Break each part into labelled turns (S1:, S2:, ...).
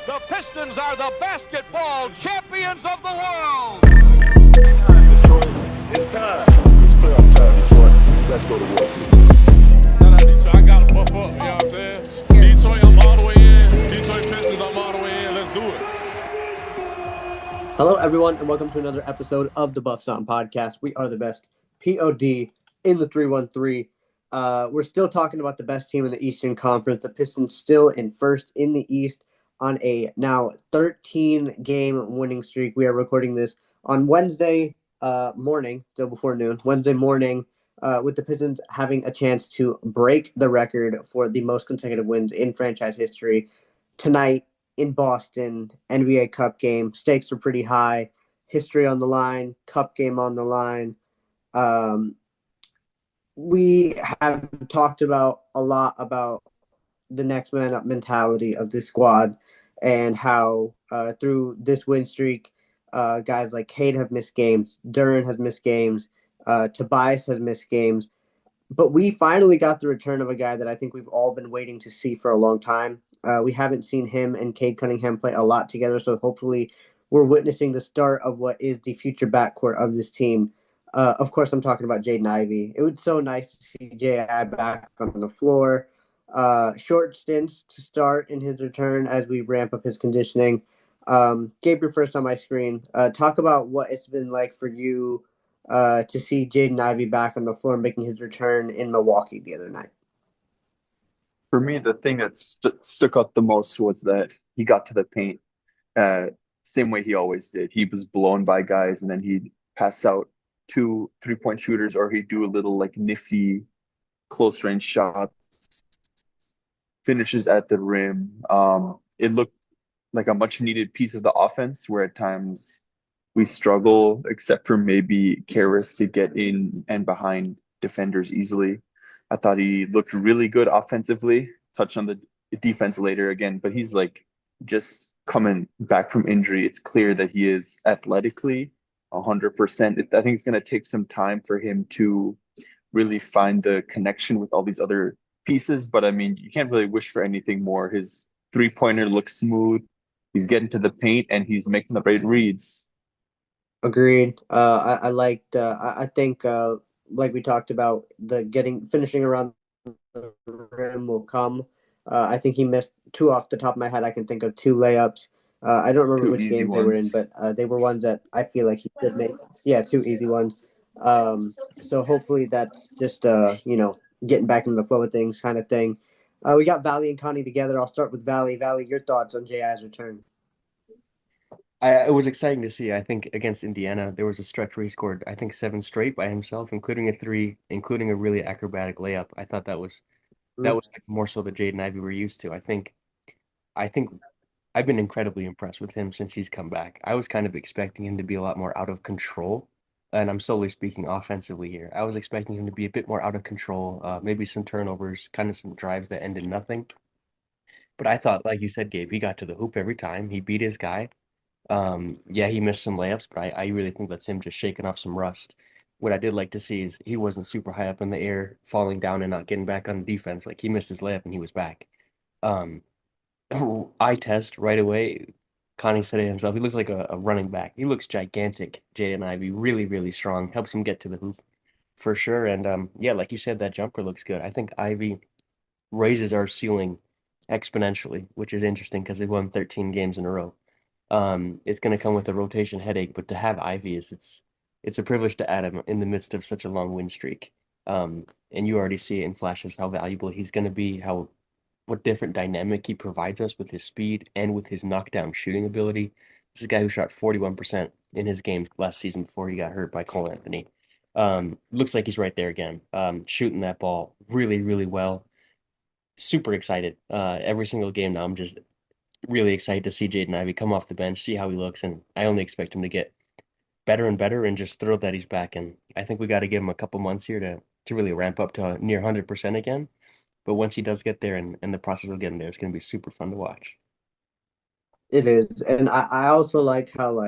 S1: The Pistons are the basketball champions of the world.
S2: Detroit, it's time. It's playoff time, Detroit. Let's go to work.
S3: Shout out Detroit. I got to buff up, you know what I'm saying? Detroit, I'm all the way in. Detroit Pistons, I'm all the way in. Let's do it.
S4: Hello, everyone, and welcome to another episode of the Buff Something Podcast. We are the best POD in the 313. We're still talking about the best team in the Eastern Conference. The Pistons still in first in the East on a now 13-game winning streak. We are recording this on Wednesday morning, still before noon, Wednesday morning, with the Pistons having a chance to break the record for the most consecutive wins in franchise history tonight in Boston. NBA Cup game. Stakes are pretty high. History on the line. Cup game on the line. We have talked about a lot about the next man up mentality of this squad and how through this win streak, guys like Cade have missed games, Duran has missed games, Tobias has missed games, but we finally got the return of a guy that I think we've all been waiting to see for a long time. We haven't seen him and Cade Cunningham play a lot together, so hopefully we're witnessing the start of what is the future backcourt of this team. Of course, I'm talking about Jaden Ivey. It was so nice to see J.I. back on the floor. Short stints to start in his return as we ramp up his conditioning. Gabe, you're first on my screen. Talk about what it's been like for you to see Jaden Ivey back on the floor making his return in Milwaukee the other night.
S5: For me, the thing that stuck out the most was that he got to the paint same way he always did. He was blown by guys, and then he'd pass out 2 3-point shooters, or he'd do a little like nifty close range shots, finishes at the rim. It looked like a much needed piece of the offense where at times we struggle, except for maybe Karras to get in and behind defenders easily. I thought he looked really good offensively. Touch on the defense later again, but he's like just coming back from injury. It's clear that he is athletically 100%. I think it's going to take some time for him to really find the connection with all these other pieces. But I mean, you can't really wish for anything more. His three-pointer looks smooth. He's getting to the paint and he's making the right reads.
S4: Agreed. I liked. I think like we talked about, finishing around the rim will come. I think he missed 2 off the top of my head. I can think of 2 layups. I don't remember
S5: 2
S4: which
S5: easy
S4: games they were in,
S5: ones.
S4: but they were ones that I feel like he could make. Yeah, 2 easy ones. So hopefully that's just getting back into the flow of things kind of thing. We got Valley and Connie together. I'll start with Valley. Valley, your thoughts on J.I.'s return?
S6: It was exciting to see. I think against Indiana, there was a stretch where he scored, I think, 7 straight by himself, including a 3, including a really acrobatic layup. I thought that was like more so the Jaden Ivey we're used to. I think I've been incredibly impressed with him since he's come back. I was kind of expecting him to be a lot more out of control, and I'm solely speaking offensively here. I was expecting him to be a bit more out of control, maybe some turnovers, kind of some drives that ended nothing. But I thought, like you said, Gabe, he got to the hoop every time. He beat his guy. Yeah, he missed some layups, but I really think that's him just shaking off some rust. What I did like to see is he wasn't super high up in the air, falling down and not getting back on defense. Like he missed his layup and he was back. Um, eye test right away. Connie said it himself. He looks like a running back. He looks gigantic. Jaden Ivey, really, really strong. Helps him get to the hoop for sure. And yeah, like you said, that jumper looks good. I think Ivy raises our ceiling exponentially, which is interesting because they won 13 games in a row. It's going to come with a rotation headache, but to have Ivy it's a privilege to add him in the midst of such a long win streak. And you already see it in flashes how valuable he's going to be, how what different dynamic he provides us with his speed and with his knockdown shooting ability. This is a guy who shot 41% in his game last season before he got hurt by Cole Anthony. Looks like he's right there again, shooting that ball really, really well. Super excited. Every single game now, I'm just really excited to see Jaden Ivey come off the bench, see how he looks, and I only expect him to get better and better and just thrilled that he's back. And I think we got to give him a couple months here to really ramp up to near 100% again. But once he does get there and the process of getting there, it's going to be super fun to watch.
S4: It is, and I also like how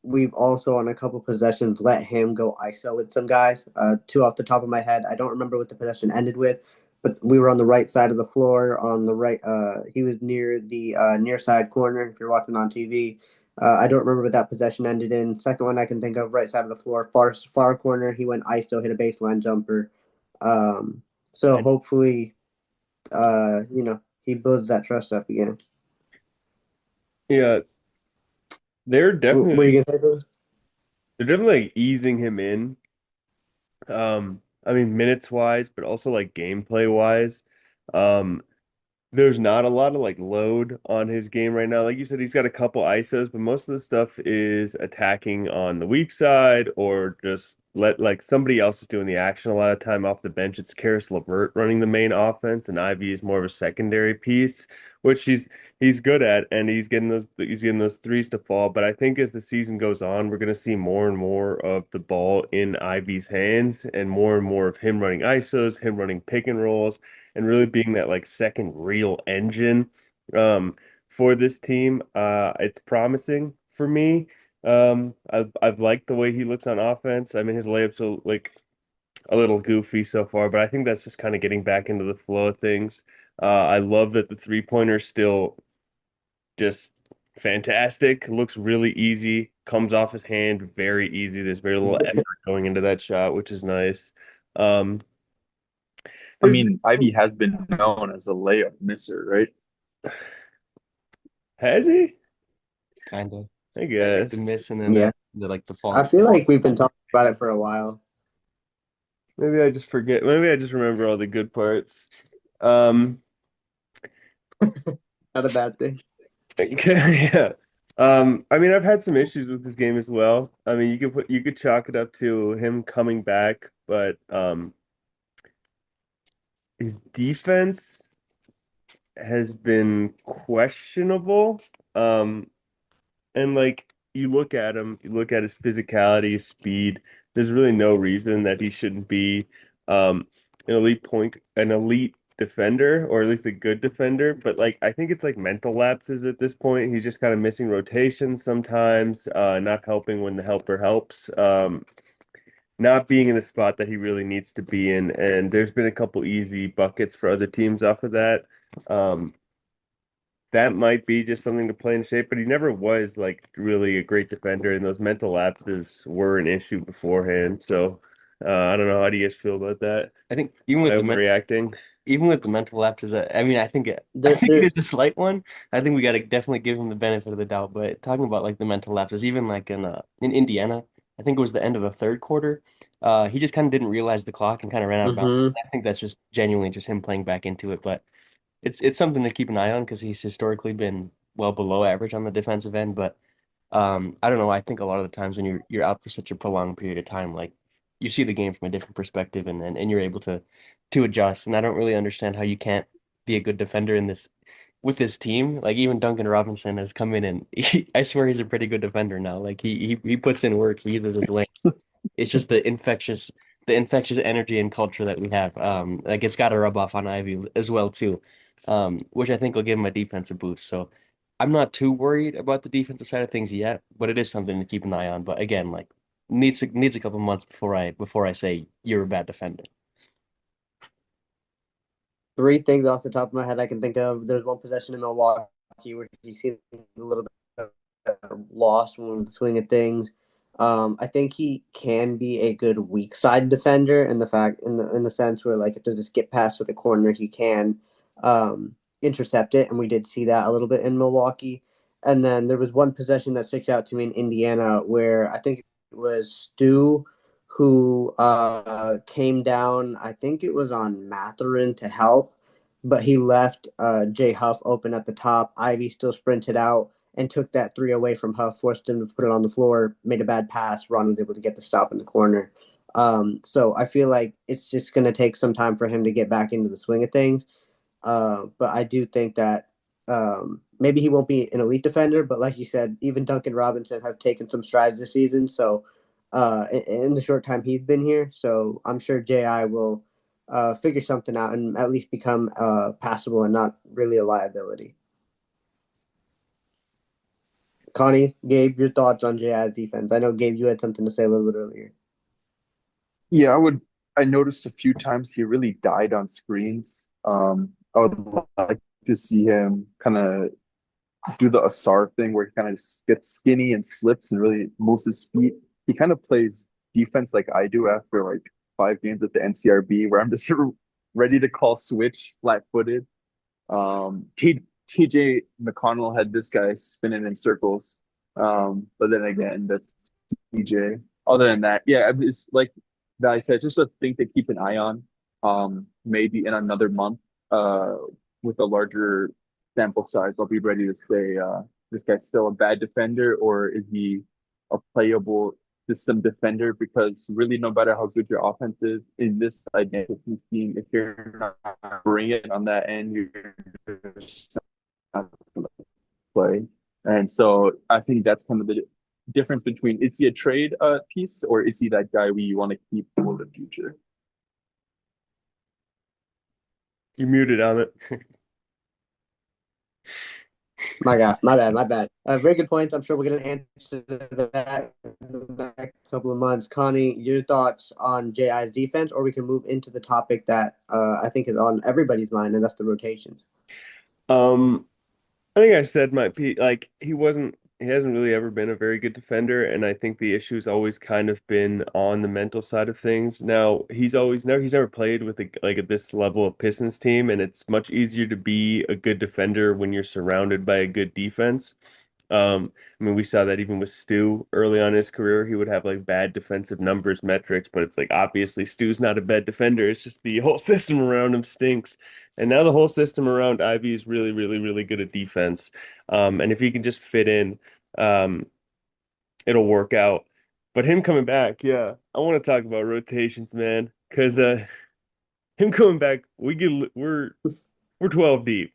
S4: we've also on a couple possessions let him go ISO with some guys. 2 off the top of my head. I don't remember what the possession ended with, but we were on the right side of the floor. On the right, he was near the near side corner. If you're watching on TV, I don't remember what that possession ended in. Second one I can think of, right side of the floor, far corner. He went ISO, hit a baseline jumper. Um, so
S6: And
S4: hopefully, he builds that trust up again.
S6: yeah, they're
S4: What are
S6: definitely
S4: you gonna say? Though?
S6: they're definitely like easing him in. I mean minutes wise, but also like gameplay wise. Um, there's not a lot of like load on his game right now. Like you said, he's got a couple ISOs, but most of the stuff is attacking on the weak side or just let like somebody else is doing the action a lot of time off the bench. It's Karis LeVert running the main offense, and Ivy is more of a secondary piece, which he's good at, and he's getting those threes to fall. But I think as the season goes on, we're gonna see more and more of the ball in Ivy's hands, and more of him running ISOs, him running pick and rolls and really being that like second real engine for this team. It's promising for me. I've liked the way he looks on offense. I mean, his layups are like a little goofy so far, but I think that's just kind of getting back into the flow of things. I love that the three-pointer still just fantastic. Looks really easy. Comes off his hand very easy. There's very little effort going into that shot, which is nice. Um,
S5: I
S6: there's
S5: mean, Ivy has been known as a layup misser, right?
S6: Has he? Kind of. I
S4: Yeah.
S6: guess. The miss and then
S4: Yeah,
S6: the
S4: I
S6: fall.
S4: feel like we've been talking about it for a while.
S6: Maybe I just forget. Maybe I just remember all the good parts. Um,
S4: Not a bad thing.
S6: yeah. I mean, I've had some issues with this game as well. I mean, you could chalk it up to him coming back, but his defense has been questionable. Um, And like you look at his physicality, his speed. There's really no reason that he shouldn't be um an elite defender, or at least a good defender. But like I think it's like mental lapses at this point. He's just kind of missing rotations sometimes, not helping when the helper helps, not being in the spot that he really needs to be in. And there's been a couple easy buckets for other teams off of that. Um, that might be just something to play in shape, but he never was like really a great defender, and those mental lapses were an issue beforehand. So I don't know. How do you guys feel about that?
S7: I think
S6: Am I overreacting?
S7: even with the mental lapses, I mean, I
S4: There,
S7: think it
S4: there.
S7: is a slight one. I think we got to definitely give him the benefit of the doubt. But talking about like the mental lapses, even like in Indiana, I think it was the end of the third quarter. He just kind of didn't realize the clock and kind of ran out of bounds.
S4: Mm-hmm.
S7: I think that's just genuinely just him playing back into it. But it's something to keep an eye on because he's historically been well below average on the defensive end. But I don't know. I think a lot of the times when you're out for such a prolonged period of time, like you see the game from a different perspective, and you're able to adjust. And I don't really understand how you can't be a good defender in this with this team. Like even Duncan Robinson has come in, and I swear he's a pretty good defender now. Like he puts in work. He uses his length. It's just the infectious energy and culture that we have. Like it's got to rub off on Ivy as well too, which I think will give him a defensive boost. So I'm not too worried about the defensive side of things yet, but it is something to keep an eye on. But again, like needs a couple months before I say you're a bad defender.
S4: Three things off the top of my head I can think of. There's one possession in Milwaukee where he seemed a little bit lost when the swing of things. I think he can be a good weak side defender in the sense where like if there's a skip pass to the corner, he can intercept it, and we did see that a little bit in Milwaukee. And then there was one possession that sticks out to me in Indiana where I think it was Stu who came down. I think it was on Matherin to help, but he left Jay Huff open at the top. Ivy still sprinted out and took that three away from Huff, forced him to put it on the floor, made a bad pass. Ron was able to get the stop in the corner. So I feel like it's just going to take some time for him to get back into the swing of things. But I do think that maybe he won't be an elite defender, but like you said, even Duncan Robinson has taken some strides this season. So in the short time he's been here, so I'm sure Ji will figure something out and at least become passable and not really a liability. Connie, Gabe, your thoughts on Ji's defense? I know Gabe, you had something to say a little bit earlier.
S5: Yeah, I noticed a few times he really died on screens. I would like to see him kind of do the Asar thing where he kind of just gets skinny and slips and really moves his feet. He kind of plays defense like I do after like 5 games at the NCRB, where I'm just ready to call switch flat-footed. TJ McConnell had this guy spinning in circles. But then again, that's TJ. Other than that, yeah, it's like that I said, just a thing to keep an eye on. Maybe in another month, uh, with a larger sample size, I'll be ready to say, this guy's still a bad defender or is he a playable system defender? Because really, no matter how good your offense is in this identity scheme, if you're not bringing it on that end, you're just not going to play. And so I think that's kind of the difference between, is he a trade piece or is he that guy we want to keep for the future?
S6: You muted on it.
S4: My God, my bad. Very good points. I'm sure we're going to answer that in the next couple of months. Connie, your thoughts on JI's defense, or we can move into the topic that I think is on everybody's mind, and that's the rotations.
S6: Um, I think I said my piece. Like he hasn't really ever been a very good defender, and I think the issue's always kind of been on the mental side of things. Now he's never played with like at this level of Pistons team, and it's much easier to be a good defender when you're surrounded by a good defense. I mean, we saw that even with Stu early on in his career, he would have like bad defensive numbers metrics, but it's like obviously Stu's not a bad defender. It's just the whole system around him stinks. And now the whole system around Ivy is really, really, really good at defense. And if he can just fit in, um, it'll work out. But him coming back, yeah, I want to talk about rotations, man, because him coming back, we're 12 deep.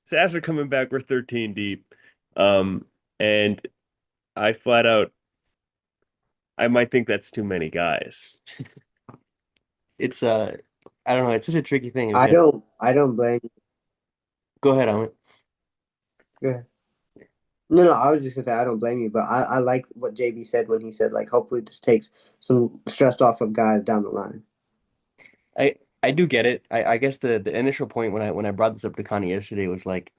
S6: Sasser coming back, we're 13 deep. Um, and I flat out, I might think that's too many guys. It's I don't know, it's such a tricky thing because
S4: I don't blame you.
S6: go ahead, Amit.
S4: Go ahead. No, I was just gonna say I don't blame you, but I like what JB said when he said like hopefully this takes some stress off of guys down the line.
S6: I do get it. I guess the initial point when I brought this up to Connie yesterday was like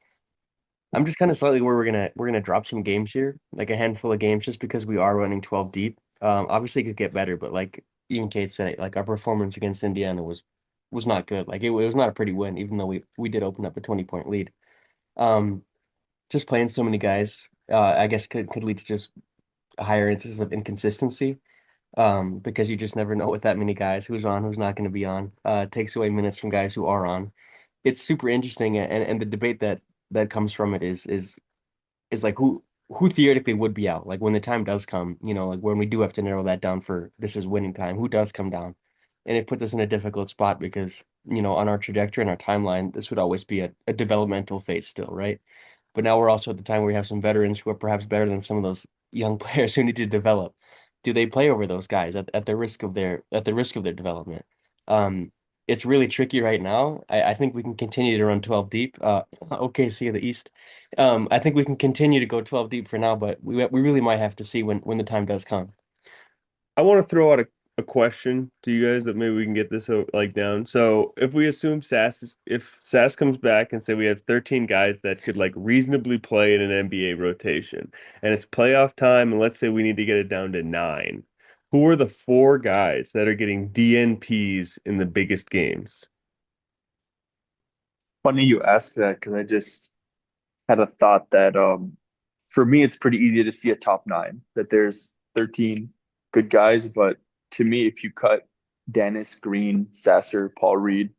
S6: I'm just kind of slightly where we're gonna drop some games here, like a handful of games, just because we are running 12 deep. Obviously it could get better, but like even Kate said it, like our performance against Indiana was not good. Like it was not a pretty win, even though we did open up a 20-point lead. Um, just playing so many guys, I guess could lead to just a higher instance of inconsistency. Because you just never know with that many guys who's on, who's not going to be on. Takes away minutes from guys who are on. It's super interesting, and the debate that comes from it is like who theoretically would be out, like when the time does come, like when we do have to narrow that down for this is winning time, who does come down, and it puts us in a difficult spot because on our trajectory and our timeline, this would always be a developmental phase still, right? But now we're also at the time where we have some veterans who are perhaps better than some of those young players who need to develop. Do they play over those guys at the risk of their development? Um, it's really tricky right now. I think we can continue to run 12 deep. OKC of the East. I think we can continue to go 12 deep for now, but we really might have to see when the time does come. I want to throw out a question to you guys that maybe we can get this like down. So if we assume if Sass comes back and say we have 13 guys that could like reasonably play in an NBA rotation and it's playoff time and let's say we need to get it down to 9, who are the 4 guys that are getting DNPs in the biggest games?
S5: Funny you ask that because I just had a thought that for me it's pretty easy to see a top nine that there's 13 good guys, but to me if you cut Dennis, Green, Sasser, Paul Reed,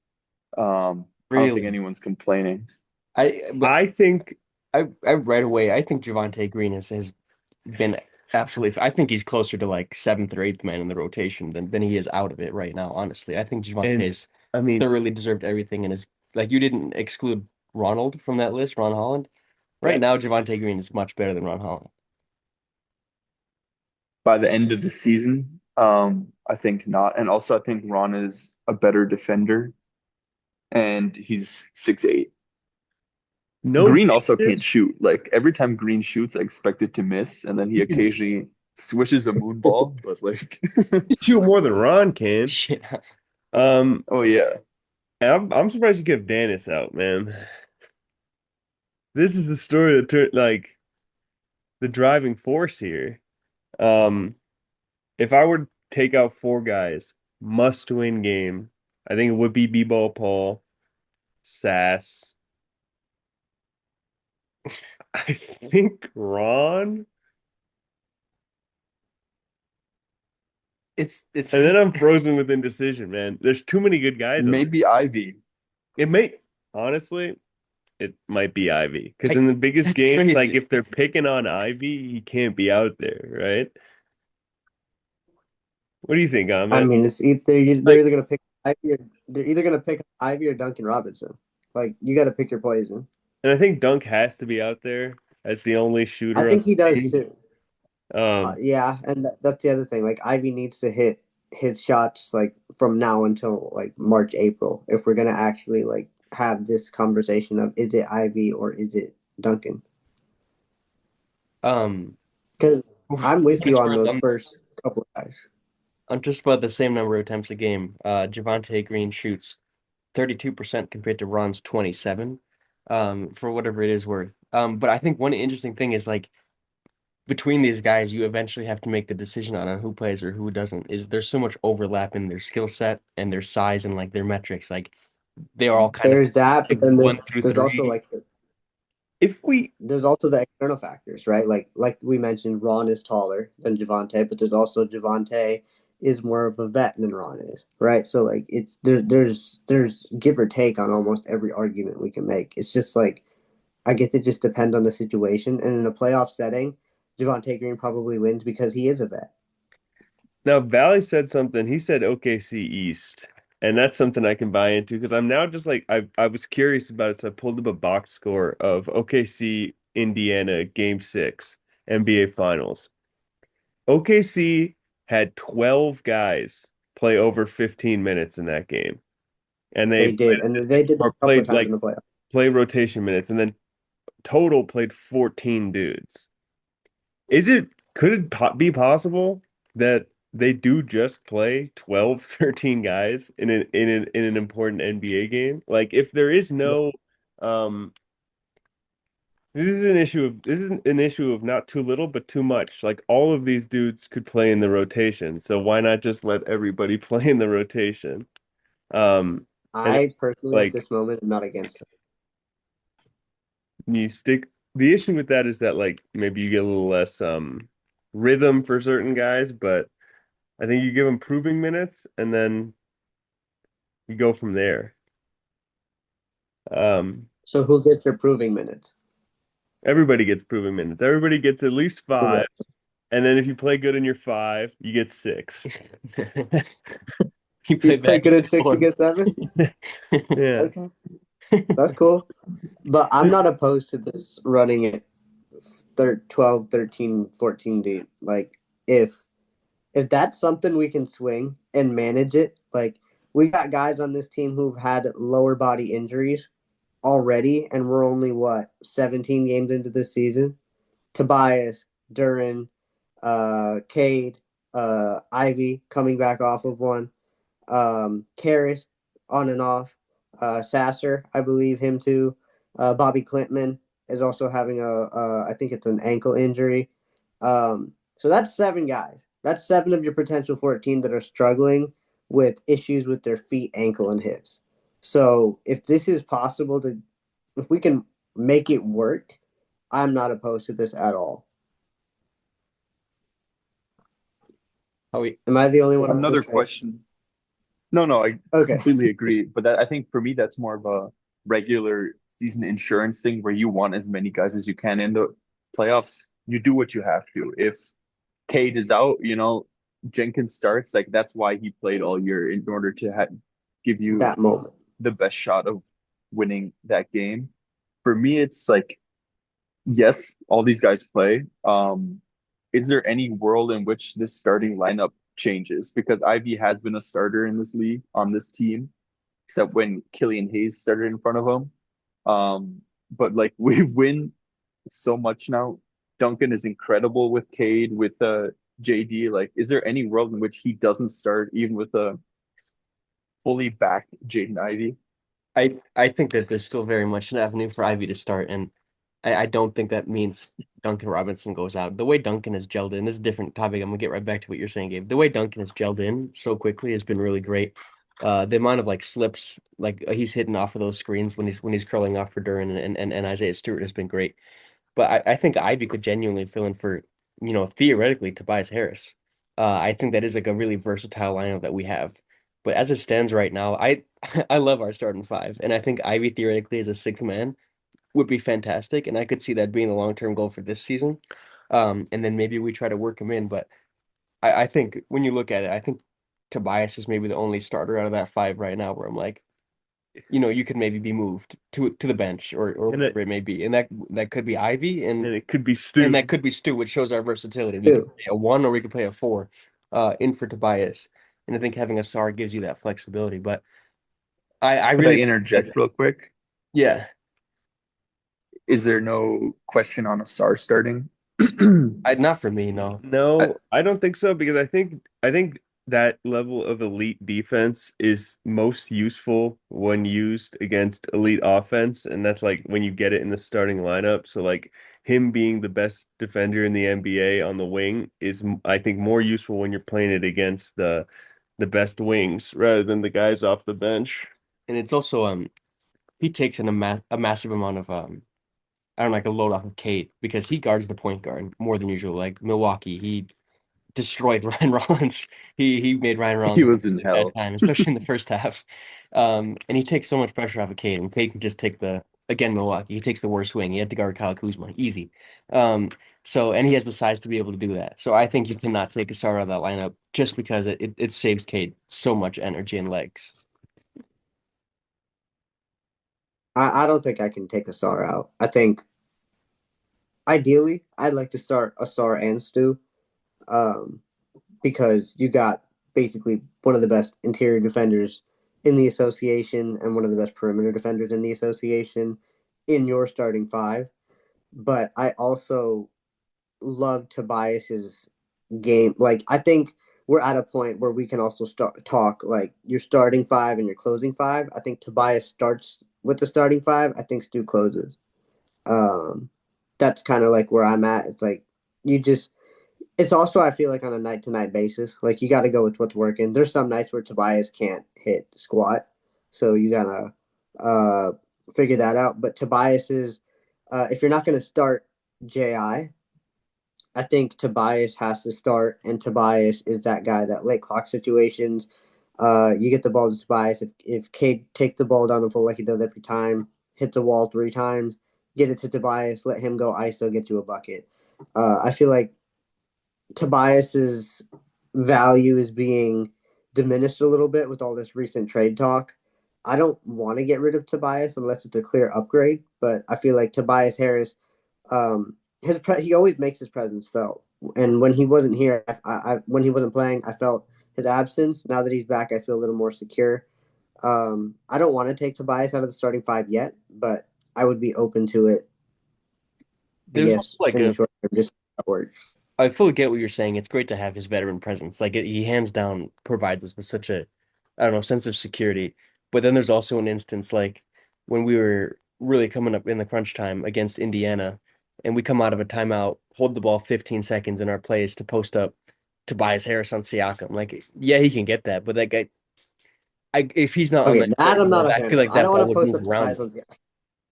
S5: I don't think
S6: Really?
S5: anyone's complaining.
S6: But I think I right away I think Javante Green has been absolutely. I think he's closer to like seventh or eighth man in the rotation than he is out of it right now. Honestly, I think and Javante's I mean, thoroughly deserved everything, and is like you didn't exclude Ronald from that list, Ron Holland. Right
S5: Yeah.
S6: now, Javante Green is much better than Ron Holland.
S5: By the end of the season, I think not. And also I think Ron is a better defender and he's 6'8".
S6: No
S5: Green also can't
S6: negatives.
S5: shoot. Like every time Green shoots, I expect it to miss, and then he
S6: He can
S5: occasionally swishes a moon ball. But like,
S6: shoot more than Ron can.
S7: Shit.
S5: Oh yeah.
S8: And I'm surprised you kept Dennis out, man. This is the story that turned like the driving force here. Um, if I were to take out four guys, must win game, I think it would be B-Ball Paul, Sass. I think Ron,
S7: It's
S8: and then I'm frozen with indecision, man. There's too many good guys on this.
S5: Maybe Ivy.
S8: It may honestly, it might be Ivy because
S7: like
S8: in the biggest
S7: that's
S8: games, like
S7: crazy.
S8: if they're picking on Ivy, he can't be out there, right? What do you think,
S4: I
S8: Ahmed?
S4: mean, it's either they're
S8: Like,
S4: either gonna pick Ivy or they're either gonna pick Ivy or Duncan Robinson. Like you got to pick your poison.
S8: and I think Dunk has to be out there as the only
S4: I
S8: shooter on
S4: think he
S8: the
S4: does
S8: team.
S4: too.
S8: Um,
S4: Yeah, and that's the other thing. Like Ivy needs to hit his shots like from now until like March, April, if we're gonna actually like have this conversation of is it Ivy or is it Duncan?
S7: Um,
S4: Because I'm with
S7: Switch
S4: you on
S7: further
S4: those first couple of guys.
S7: on just about the same number of attempts a game. Javante Green shoots 32% compared to Ron's 27, for whatever it is worth. But I think one interesting thing is like between these guys, you eventually have to make the decision on who plays or who doesn't. Is there's so much overlap in their skill set and their size and like their metrics. Like they are all kind of
S4: There's that, but
S7: like
S4: then
S7: one through
S4: there's also
S7: three.
S4: like
S8: if we,
S4: there's also the external factors, right? Like we mentioned, Ron is taller than Javante, but there's also Javante is more of a vet than Ron is, right? So like it's there's give or take on almost every argument we can make. It's just like I guess it just depends on the situation. And in a playoff setting, Javante Green probably wins because he is a vet.
S8: now Valley said something. He said OKC East, and that's something I can buy into because I'm now just like I was curious about it, so I pulled up a box score of OKC Indiana Game 6 NBA Finals. OKC had 12 guys play over 15 minutes in that game, and they
S4: They
S8: played
S4: did, and they did that
S8: or
S4: a couple of
S8: played
S4: times in
S8: like
S4: the playoffs.
S8: play rotation minutes, and then total played 14 dudes. Is it could it be possible that they do just play 12, 13 guys in an important NBA game? Like if there is no um this is an issue of not too little but too much. Like all of these dudes could play in the rotation. So why not just let everybody play in the rotation? And
S4: I personally, at
S8: like
S4: this moment, am not against it.
S8: you stick the issue with that is that like maybe you get a little less rhythm for certain guys, but I think you give them proving minutes and then you go from there. Um,
S4: So who gets your proving minutes?
S8: everybody gets proving minutes. Everybody gets at least
S4: Who
S8: five,
S4: does?
S8: and then if you play good in your five, you get six.
S7: You
S4: You
S7: play
S4: play
S7: bad,
S4: good
S7: you
S4: at
S7: get
S4: six, you
S7: one.
S4: get seven.
S8: Yeah.
S4: Okay, that's cool. But I'm not opposed to this running it 12, 13, 14 deep. Like if that's something we can swing and manage it, like we got guys on this team who've had lower body injuries already, and we're only what 17 games into this season. Tobias, Duran, Cade, Ivy coming back off of one, Karras on and off, Sasser, I believe him too. Bobby Clintman is also having I think it's an ankle injury. So that's seven guys. That's seven of your potential 14 that are struggling with issues with their feet, ankle, and hips. So if this is possible to, if we can make it work, I'm not opposed to this at all.
S7: How we
S4: Am I the only one on
S5: Another
S4: this train?
S5: question. No, no, I
S4: Okay.
S5: completely agree. But that I think for me, that's more of a regular season insurance thing where you want as many guys as you can in the playoffs. You do what you have to. If Cade is out, Jenkins starts. Like that's why he played all year in order to give you
S4: That moment.
S5: the best shot of winning that game. For me, it's like yes, all these guys play. Is there any world in which this starting lineup changes? Because Ivy has been a starter in this league on this team, except when Killian Hayes started in front of him. But like we win so much now. Duncan is incredible with Cade, with JD. Like, is there any world in which he doesn't start even with a fully back Jaden Ivey.
S6: I think that there's still very much an avenue for Ivy to start, and I don't think that means Duncan Robinson goes out. The way Duncan has gelled in, this is a different topic. I'm gonna get right back to what you're saying, Gabe. The way Duncan has gelled in so quickly has been really great. The amount of like slips, like he's hitting off of those screens when he's curling off for Duran and Isaiah Stewart has been great. But I think Ivy could genuinely fill in for, theoretically Tobias Harris. I think that is like a really versatile lineup that we have. But as it stands right now, I love our starting five, and I think Ivy theoretically as a sixth man would be fantastic, and I could see that being a long-term goal for this season. And then maybe we try to work him in, but I think when you look at it, I think Tobias is maybe the only starter out of that five right now where I'm like, you could maybe be moved to the bench or
S8: And
S6: whatever it may be, and that could be Ivy,
S8: and
S6: and
S8: it could be Stu.
S6: that could be Stu, which shows our versatility. We could play a one or we could play a four, in for Tobias, and I think having a Sar gives you that flexibility. But I
S5: Could I
S6: really,
S5: interject real quick?
S6: yeah,
S5: Is there no question on a SAR starting?
S6: not for me, no.
S8: No, I don't think so because I think that level of elite defense is most useful when used against elite offense, and that's like when you get it in the starting lineup. So like him being the best defender in the NBA on the wing is I think more useful when you're playing it against the best wings rather than the guys off the bench.
S6: And it's also he takes in a massive amount of I don't know, like a load off of Cade because he guards the point guard more than usual. Like Milwaukee, he destroyed Ryan Rollins. He made Ryan Rollins
S5: He
S6: have a
S5: was in
S6: really bad
S5: hell.
S6: time, especially in the first half. And he takes so much pressure off of Cade, and Cade can just take again Milwaukee. He takes the worst swing. He had to guard Kyle Kuzma, easy. And he has the size to be able to do that. So I think you cannot take a star out of that lineup just because it saves Cade so much energy and legs.
S4: I don't think I can take Asar out. I think ideally I'd like to start Asar and Stu, um, because you got basically one of the best interior defenders in the association and one of the best perimeter defenders in the association in your starting five. But I also love Tobias's game. Like I think we're at a point where we can also start talk like your starting five and your closing five. I think Tobias starts with the starting five. I think Stu closes. Um, that's kind of like where I'm at. It's like you just. It's also I feel like on a night to night basis. Like you got to go with what's working. There's some nights where Tobias can't hit squat, so you gotta uh, figure that out. But Tobias is, if you're not going to start I think Tobias has to start, and Tobias is that guy that late clock situations. You get the ball to Tobias. If Cade takes the ball down the floor like he does every time, hits a wall 3 times, get it to Tobias, let him go ISO, get you a bucket. I feel like Tobias's value is being diminished a little bit with all this recent trade talk. I don't want to get rid of Tobias unless it's a clear upgrade, but I feel like Tobias Harris, he always makes his presence felt. And when he wasn't here, when he wasn't playing, I felt his absence. Now that he's back, I feel a little more secure. I don't want to take Tobias out of the starting five yet, but I would be open to it. I
S6: There's also
S4: guess
S6: like
S4: in the short term, just work.
S6: I fully get what you're saying. It's great to have his veteran presence. Like he hands down provides us with such a, I don't know, sense of security. But then there's also an instance like when we were really coming up in the crunch time against Indiana, and we come out of a timeout, hold the ball 15 seconds in our plays to post up Tobias Harris on Siakam. Like, yeah, he can get that, but that guy, if he's not on
S4: Okay,
S6: that
S4: that
S6: court
S4: I'm not
S6: more,
S4: a
S6: I
S4: fan
S6: feel
S4: of.
S6: like
S4: I
S6: that
S4: don't want
S6: ball
S4: to
S6: would
S4: post
S6: move
S4: up
S6: around
S4: Tobias
S6: him.
S4: on Siakam.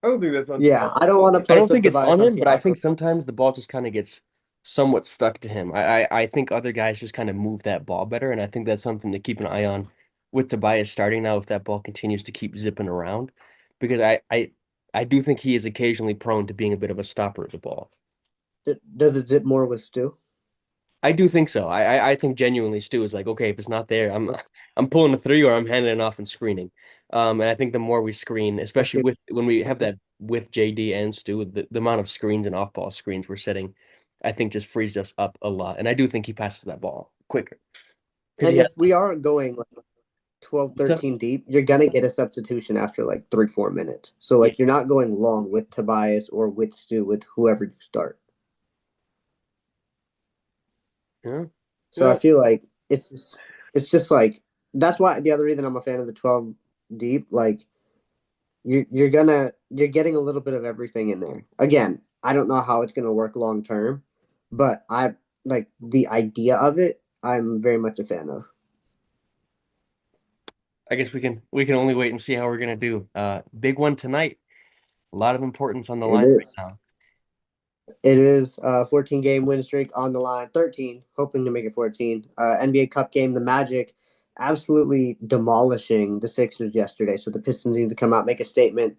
S8: I don't think that's on
S4: Yeah, I don't want to
S6: I don't
S4: post up
S6: think it's
S4: Tobias
S6: on
S4: on
S6: him, but I think
S4: Siakam.
S6: sometimes the ball just kind of gets somewhat stuck to him. I think other guys just kind of move that ball better, and I think that's something to keep an eye on with Tobias starting now if that ball continues to keep zipping around, because I do think he is occasionally prone to being a bit of a stopper of the ball.
S4: Does it zip more with Stu?
S6: I do think so. I think genuinely Stu is like, okay, if it's not there, I'm pulling a three or I'm handing it off and screening. And I think the more we screen, especially with when we have that with JD and Stu, the amount of screens and off ball screens we're setting, I think just frees us up a lot. And I do think he passes that ball quicker because he
S4: And if
S6: has
S4: we
S6: this.
S4: are going like 12,
S6: What's up?
S4: 13 deep, you're gonna get a substitution after like 3, 4 minutes. So
S6: Yeah,
S4: like you're not going long with Tobias or with Stu with whoever you start.
S6: yeah.
S4: So I feel like it's just like that's why the other reason I'm a fan of the 12 deep, like you're getting a little bit of everything in there. Again, I don't know how it's gonna work long term, but I like the idea of it. I'm very much a fan of.
S7: I guess we can only wait and see how we're gonna do. Big one tonight. A lot of importance on the
S4: It
S7: line right
S4: is.
S7: now.
S4: It is a 14 game win streak on the line, 13, hoping to make it 14. NBA Cup game, the Magic absolutely demolishing the Sixers yesterday. So the Pistons need to come out, make a statement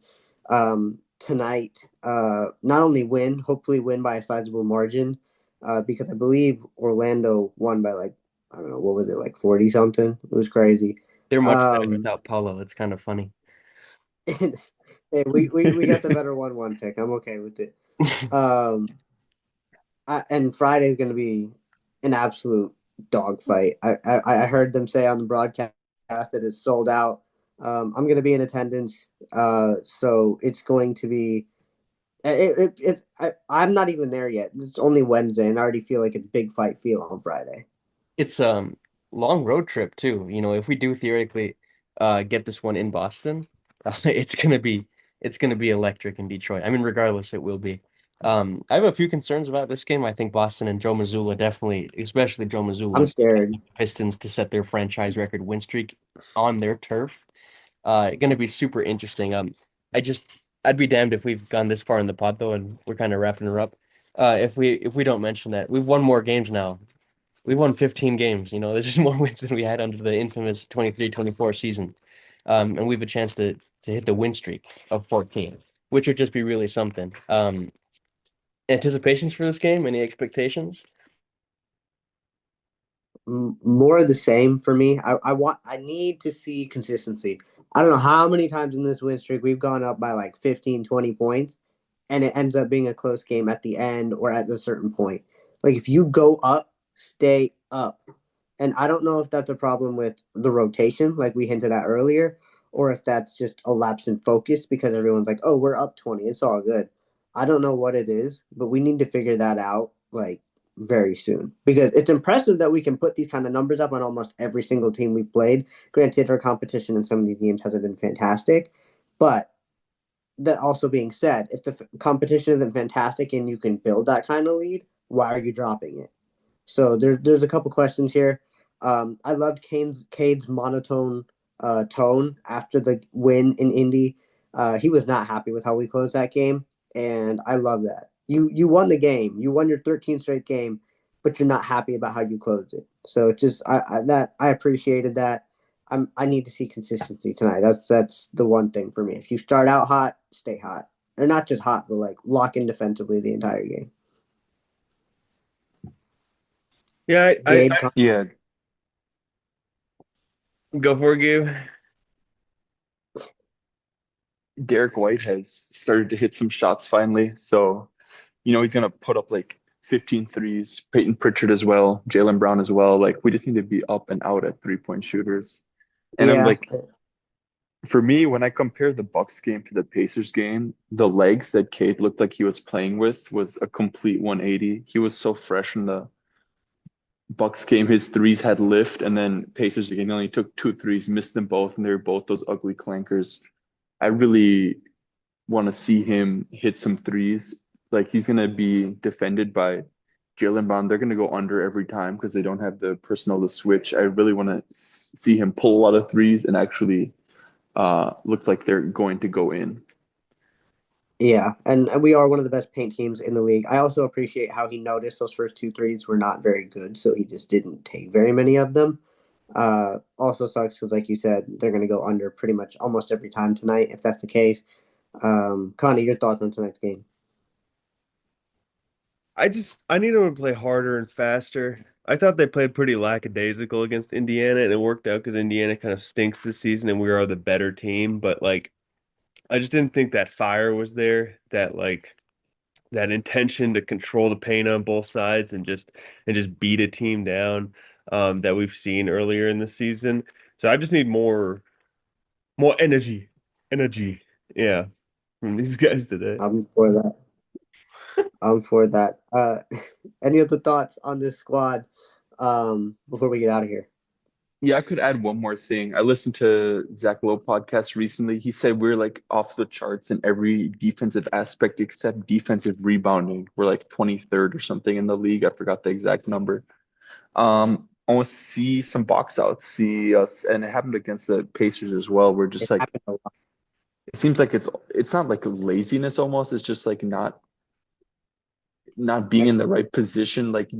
S4: tonight. Not only win, hopefully win by a sizable margin, because I believe Orlando won by like, I don't know, what was it, like 40 something? It was crazy.
S7: They're much better
S4: Um,
S7: without Paulo. It's kind of funny.
S4: hey, we got the better 1-1 pick. I'm okay with it. Um, and Friday is going to be an absolute dogfight. I heard them say on the broadcast that it's sold out. I'm going to be in attendance, so it's going to be. I'm not even there yet. It's only Wednesday, and I already feel like it's big fight feel on Friday.
S7: It's long road trip too. If we do theoretically get this one in Boston, it's gonna be electric in Detroit. I mean, regardless, it will be. I have a few concerns about this game. I think Boston and Joe Mazzulla definitely, especially Joe
S4: I'm
S7: Mazzulla,
S4: scared.
S7: Pistons to set their franchise record win streak on their turf. Going to be super interesting. I'd be damned if we've gone this far in the pod though, and we're kind of wrapping her up. If we don't mention that we've won more games now. We've won 15 games. This is more wins than we had under the infamous 23-24 season. And we have a chance to hit the win streak of 14, which would just be really something. Anticipations for this game? Any expectations?
S4: More of the same for me. I need to see consistency. I don't know how many times in this win streak we've gone up by like 15, 20 points, and it ends up being a close game at the end or at a certain point. Like if you go up, stay up. And I don't know if that's a problem with the rotation, like we hinted at earlier, or if that's just a lapse in focus because everyone's like, oh, we're up 20. It's all good. I don't know what it is, but we need to figure that out like very soon because it's impressive that we can put these kind of numbers up on almost every single team we've played. Granted, our competition in some of these games hasn't been fantastic, but that also being said, if the competition isn't fantastic and you can build that kind of lead, why are you dropping it? So there's a couple questions here. I loved Cade's monotone tone after the win in Indy. He was not happy with how we closed that game, and I love that. You won the game. You won your 13th straight game, but you're not happy about how you closed it. So it just I appreciated that. I need to see consistency tonight. That's the one thing for me. If you start out hot, stay hot, or not just hot, but like lock in defensively the entire game.
S8: Yeah,
S4: Gabe,
S5: Yeah,
S8: go for it, Gabe.
S5: Derek White has started to hit some shots finally. So, he's going to put up like 15 threes. Peyton Pritchard as well, Jalen Brown as well. Like, we just need to be up and out at 3-point shooters. And I'm
S4: yeah,
S5: like, for me, when I compare the Bucks game to the Pacers game, the legs that Cade looked like he was playing with was a complete 180. He was so fresh in the Bucks game. His threes had lift, and then Pacers game he only took two threes, missed them both, and they were both those ugly clankers. I really want to see him hit some threes. Like he's gonna be defended by Jalen Brown. They're gonna go under every time because they don't have the personnel to switch. I really want to see him pull a lot of threes and actually look like they're going to go in.
S4: yeah, and we are one of the best paint teams in the league. I also appreciate how he noticed those first two threes were not very good, so he just didn't take very many of them. Also sucks because, like you said, they're going to go under pretty much almost every time tonight if that's the case. Connie, your thoughts on tonight's game?
S8: I need them to play harder and faster. I thought they played pretty lackadaisical against Indiana, and it worked out because Indiana kind of stinks this season, and we are the better team. But like, I just didn't think that fire was there, that intention to control the paint on both sides and just beat a team down that we've seen earlier in the season. So I just need more energy, yeah, from these guys today.
S4: I'm for that. I'm for that. Any other thoughts on this squad before we get out of here?
S5: Yeah, I could add one more thing. I listened to Zach Lowe podcast recently. He said we're like off the charts in every defensive aspect except defensive rebounding. We're like 23rd or something in the league. I forgot the exact number. I want to see some box outs, see us, and it happened against the Pacers as well. We're just
S4: It
S5: like
S4: happened a lot.
S5: it seems like it's not like laziness almost. It's just like not being in the right position. Like,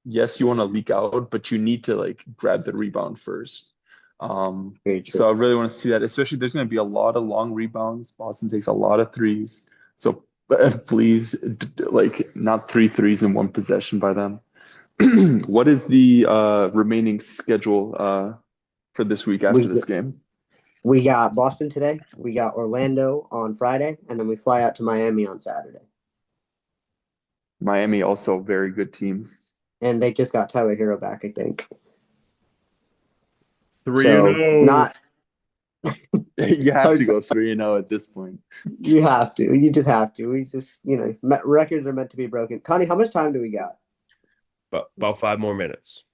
S5: yes, you want to leak out, but you need to like grab the rebound first.
S4: Very true.
S5: So I really want to see that, especially there's going to be a lot of long rebounds. Boston takes a lot of threes. So please, like not three threes in one possession by them. What is the remaining schedule for this week after
S4: We
S5: this game?
S4: we got Boston today. We got Orlando on Friday, and then we fly out to Miami on Saturday.
S5: Miami also a very good team.
S4: And they just got Tyler Hero back, I think.
S8: 3-0.
S4: Not
S5: You have to go 3-0 at this point.
S4: you have to. You just have to. We just records are meant to be broken. Connie, how much time do we got?
S8: About 5 more minutes.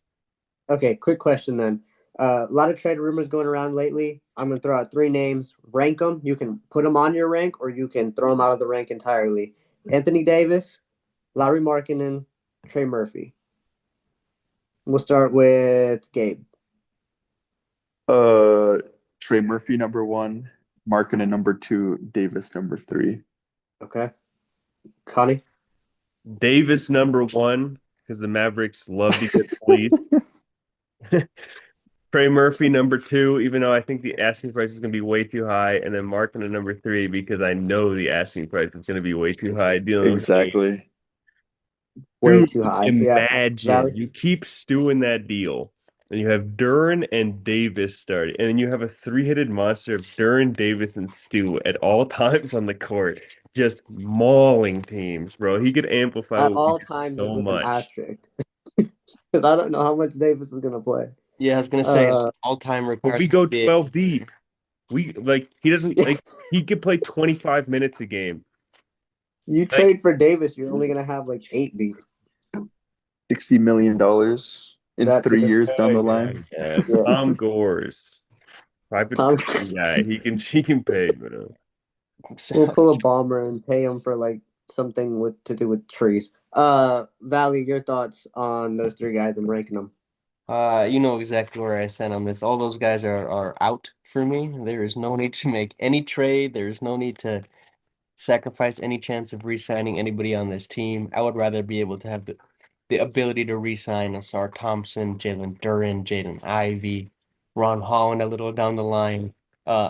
S4: Okay, quick question then. A lot of trade rumors going around lately. I'm going to throw out 3 names. Rank them. You can put them on your rank, or you can throw them out of the rank entirely. Anthony Davis, Larry Markkinen, Trey Murphy. We'll start with Gabe.
S5: Trey Murphy number 1, Markkinen number 2, Davis number 3.
S4: Okay. Connie?
S8: Davis number 1, because the Mavericks love to get fleeced. Trey Murphy number 2, even though I think the asking price is going to be way too high, and then Markkinen number 3 because I know the asking price is going to be way too high. Dealing with me.
S5: Exactly.
S4: Way
S8: Dude,
S4: too high.
S8: imagine
S4: Valley?
S8: you keep stewing that deal, and you have Duran and Davis starting, and then you have a 3-headed monster of Duran, Davis, and Stu at all times on the court, just mauling teams, bro. He could amplify
S4: At
S8: what we
S4: all
S8: do
S4: times
S8: so
S4: with an
S8: much.
S4: asterisk. Because I don't know how much Davis is going to play.
S7: Yeah, I was gonna say all-time
S8: But
S7: requires
S8: we go
S7: big.
S8: 12 deep. We he doesn't like he could play 25 minutes a game.
S4: You trade for Davis, you're only going to have like 8 deep.
S5: $60 million in
S4: That
S5: 3
S4: too.
S5: years down the line.
S8: Yeah.
S4: Yeah.
S8: Tom Gores. Private
S4: Tom-
S8: guy. He can pay, but
S4: We'll pull a bomber and pay him for like something to do with trees. Valley, your thoughts on those 3 guys and ranking them?
S7: You know exactly where I stand on this. All those guys are out for me. There is no need to make any trade. There is no need to sacrifice any chance of re-signing anybody on this team. I would rather be able to have the ability to re-sign Asar Thompson, Jalen Duren, Jaden Ivey, Ron Holland a little down the line,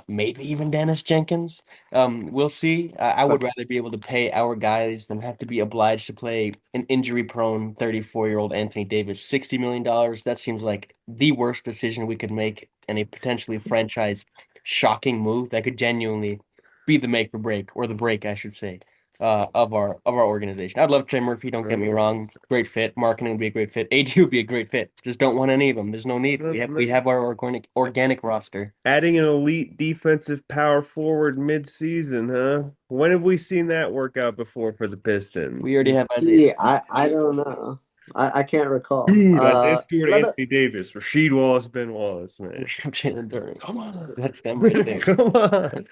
S7: maybe even Dennis Jenkins. We'll see. I would rather be able to pay our guys than have to be obliged to play an injury-prone 34-year-old Anthony Davis $60 million. That seems like the worst decision we could make and a potentially franchise shocking move that could genuinely be the make or break, or the break, I should say, of our organization. I'd love Trey Murphy, don't get me wrong. Great fit. Marketing would be a great fit. AD would be a great fit. Just don't want any of them. There's no need. We have our organic roster.
S8: adding an elite defensive power forward mid-season, huh? When have we seen that work out before for the Pistons?
S7: We already have Isaiah.
S4: Yeah, I don't know. I can't recall.
S8: Dude, Isaiah Stewart,
S4: let-
S8: Anthony Davis, Rasheed Wallace, Ben Wallace, man.
S7: Jalen Duren. Come on. That's them right there.
S8: Come on.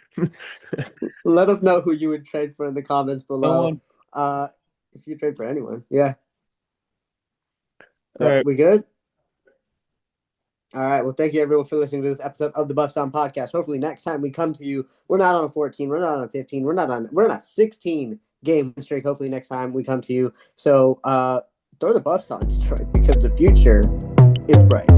S4: Let us know who you would trade for in the comments below.
S7: Someone.
S4: If you trade for anyone, yeah.
S8: All right.
S4: We good? All right. Well, thank you everyone for listening to this episode of the Buff Sound Podcast. Hopefully, next time we come to you, we're not on a 14, we're not on a 15, we're on a 16 game streak. Hopefully, next time we come to you. So, throw the Buffs on Detroit because the future is bright.